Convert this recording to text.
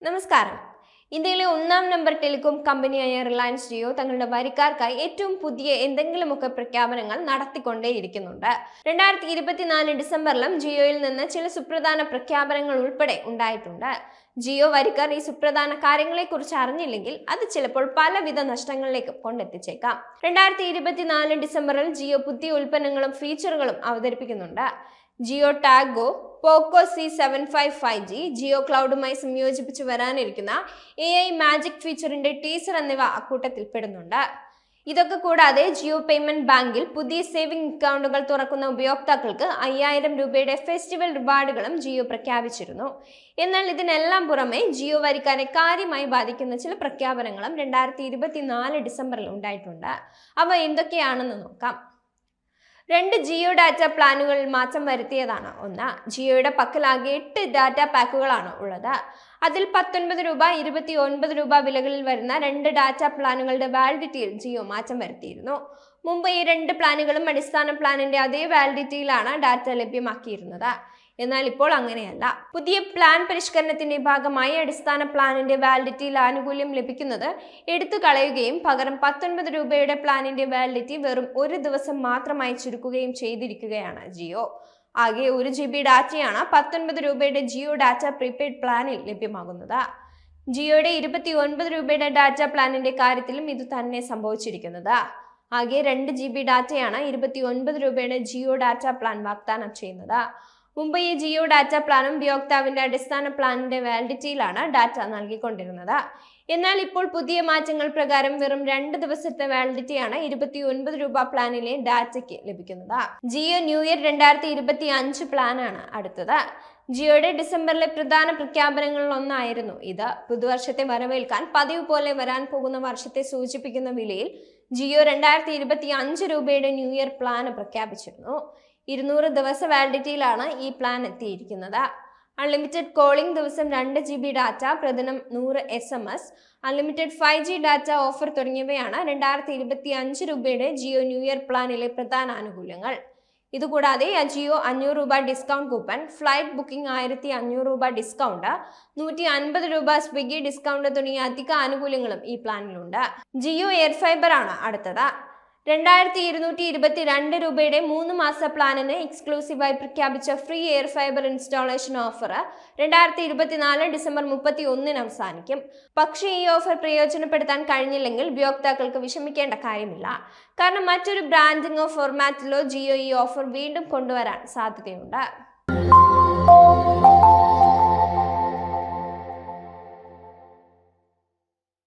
നമസ്കാരം. ഇന്ത്യയിലെ ഒന്നാം നമ്പർ ടെലികോം കമ്പനിയായ റിലയൻസ് ജിയോ തങ്ങളുടെ വരിക്കാർക്കായി ഏറ്റവും പുതിയ എന്തെങ്കിലുമൊക്കെ പ്രഖ്യാപനങ്ങൾ നടത്തിക്കൊണ്ടേയിരിക്കുന്നുണ്ട്. 2024 ഡിസംബറിലും ജിയോയിൽ നിന്ന് ചില സുപ്രധാന പ്രഖ്യാപനങ്ങൾ ഉൾപ്പെടെ ഉണ്ടായിട്ടുണ്ട്. ജിയോ വരിക്കാർ ഈ സുപ്രധാന കാര്യങ്ങളെക്കുറിച്ച് അറിഞ്ഞില്ലെങ്കിൽ അത് ചിലപ്പോൾ പലവിധ നഷ്ടങ്ങളിലേക്ക് കൊണ്ടെത്തിച്ചേക്കാം. 2024 ഡിസംബറിൽ ജിയോ പുതിയ ഉൽപ്പന്നങ്ങളും ഫീച്ചറുകളും അവതരിപ്പിക്കുന്നുണ്ട്. ജിയോ ടാഗ് ഗോ, പോക്കോ C75 5G, ജിയോ ക്ലൗഡുമായി സംയോജിപ്പിച്ച് വരാനിരിക്കുന്ന AI മാജിക് ഫീച്ചറിന്റെ ടീസർ എന്നിവ അക്കൂട്ടത്തിൽ പെടുന്നുണ്ട്. ഇതൊക്കെ കൂടാതെ ജിയോ പേയ്മെന്റ് ബാങ്കിൽ പുതിയ സേവിംഗ് അക്കൗണ്ടുകൾ തുറക്കുന്ന ഉപയോക്താക്കൾക്ക് 5000 രൂപയുടെ ഫെസ്റ്റിവൽ റിവാർഡുകളും ജിയോ പ്രഖ്യാപിച്ചിരുന്നു. എന്നാൽ ഇതിനെല്ലാം പുറമെ ജിയോ വരിക്കാരെ കാര്യമായി ബാധിക്കുന്ന ചില പ്രഖ്യാപനങ്ങളും 2024 ഡിസംബറിൽ ഉണ്ടായിട്ടുണ്ട്. അവ എന്തൊക്കെയാണെന്ന് നോക്കാം. 2 ജിയോ ഡാറ്റ പ്ലാനുകളിൽ മാറ്റം വരുത്തിയതാണ്. ഒന്ന്, ജിയോയുടെ പക്കലാകെ 8 ഡാറ്റ പാക്കുകളാണ് ഉള്ളത്. അതിൽ 19 രൂപ, 29 രൂപ വിലകളിൽ വരുന്ന 2 ഡാറ്റ പ്ലാനുകളുടെ വാലിഡിറ്റിയിൽ ജിയോ മാറ്റം വരുത്തിയിരുന്നു. മുമ്പ് ഈ 2 പ്ലാനുകളും അടിസ്ഥാന പ്ലാനിന്റെ അതേ വാലിഡിറ്റിയിലാണ് ഡാറ്റ ലഭ്യമാക്കിയിരുന്നത്. എന്നാൽ ഇപ്പോൾ അങ്ങനെയല്ല. പുതിയ പ്ലാൻ പരിഷ്കരണത്തിന്റെ ഭാഗമായി അടിസ്ഥാന പ്ലാനിന്റെ വാലിഡിറ്റിയിൽ ആനുകൂല്യം ലഭിക്കുന്നത് എടുത്തു കളയുകയും പകരം 19 രൂപയുടെ പ്ലാനിന്റെ വാലിഡിറ്റി വെറും 1 ദിവസം മാത്രമായി ചുരുക്കുകയും ചെയ്തിരിക്കുകയാണ് ജിയോ. ആകെ 1 GB ഡാറ്റയാണ് 19 രൂപയുടെ ജിയോ ഡാറ്റ പ്രീപെയ്ഡ് പ്ലാനിൽ ലഭ്യമാകുന്നത്. ജിയോയുടെ 29 രൂപയുടെ ഡാറ്റ പ്ലാനിന്റെ കാര്യത്തിലും ഇത് തന്നെ സംഭവിച്ചിരിക്കുന്നത്. ആകെ 2 GB ഡാറ്റയാണ് 29 രൂപയുടെ ജിയോ ഡാറ്റ പ്ലാൻ വാഗ്ദാനം ചെയ്യുന്നത്. മുമ്പ് ഈ ജിയോ ഡാറ്റ പ്ലാനും ഉപയോക്താവിന്റെ അടിസ്ഥാന പ്ലാനിന്റെ വാലിഡിറ്റിയിലാണ് ഡാറ്റ നൽകിക്കൊണ്ടിരുന്നത്. എന്നാൽ ഇപ്പോൾ പുതിയ മാറ്റങ്ങൾ പ്രകാരം വെറും 2 ദിവസത്തെ വാലിഡിറ്റിയാണ് 29 രൂപ പ്ലാനിലെ ഡാറ്റയ്ക്ക് ലഭിക്കുന്നത്. ജിയോ ന്യൂ ഇയർ 2025 പ്ലാനാണ് അടുത്തത്. ജിയോയുടെ ഡിസംബറിലെ പ്രധാന പ്രഖ്യാപനങ്ങളിൽ ഒന്നായിരുന്നു ഇത്. പുതുവർഷത്തെ വരവേൽക്കാൻ പതിവ് പോലെ വരാൻ പോകുന്ന വർഷത്തെ സൂചിപ്പിക്കുന്ന വിലയിൽ ജിയോ 2025 രൂപയുടെ ന്യൂ ഇയർ പ്ലാന് പ്രഖ്യാപിച്ചിരുന്നു. 200 ദിവസ വാലിഡിറ്റിയിലാണ് ഈ പ്ലാൻ എത്തിയിരിക്കുന്നത്. അൺലിമിറ്റഡ് കോളിംഗ്, ദിവസം 2 GB ഡാറ്റ, പ്രതിദിനം 100 SMS, unlimited 5G data offer തുടങ്ങിയവയാണ് 2025 രൂപയുടെ ജിയോ ന്യൂ ഇയർ പ്ലാനിലെ പ്രധാന ആനുകൂല്യങ്ങൾ. ഇതുകൂടാതെ ജിയോ 500 രൂപ ഡിസ്കൗണ്ട് കൂപ്പൺ, ഫ്ലൈറ്റ് ബുക്കിംഗ് 1500 രൂപ ഡിസ്കൗണ്ട്, 150 രൂപ സ്വിഗ്ഗി ഡിസ്കൗണ്ട് തുടങ്ങിയ അധിക ആനുകൂല്യങ്ങളും ഈ പ്ലാനിലുണ്ട്. ജിയോ എയർ ഫൈബർ ആണ് അടുത്തത്. 2222 രൂപയുടെ 3 മാസ പ്ലാനിന് എക്സ്ക്ലൂസീവായി പ്രഖ്യാപിച്ച free air fibre installation offer 2024 December 31 അവസാനിക്കും. പക്ഷേ ഈ ഓഫർ പ്രയോജനപ്പെടുത്താൻ കഴിഞ്ഞില്ലെങ്കിൽ ഉപയോക്താക്കൾക്ക് വിഷമിക്കേണ്ട കാര്യമില്ല. കാരണം മറ്റൊരു ബ്രാൻഡിങ്ങോ ഫോർമാറ്റിലോ ജിയോ ഈ ഓഫർ വീണ്ടും കൊണ്ടുവരാൻ സാധ്യതയുണ്ട്.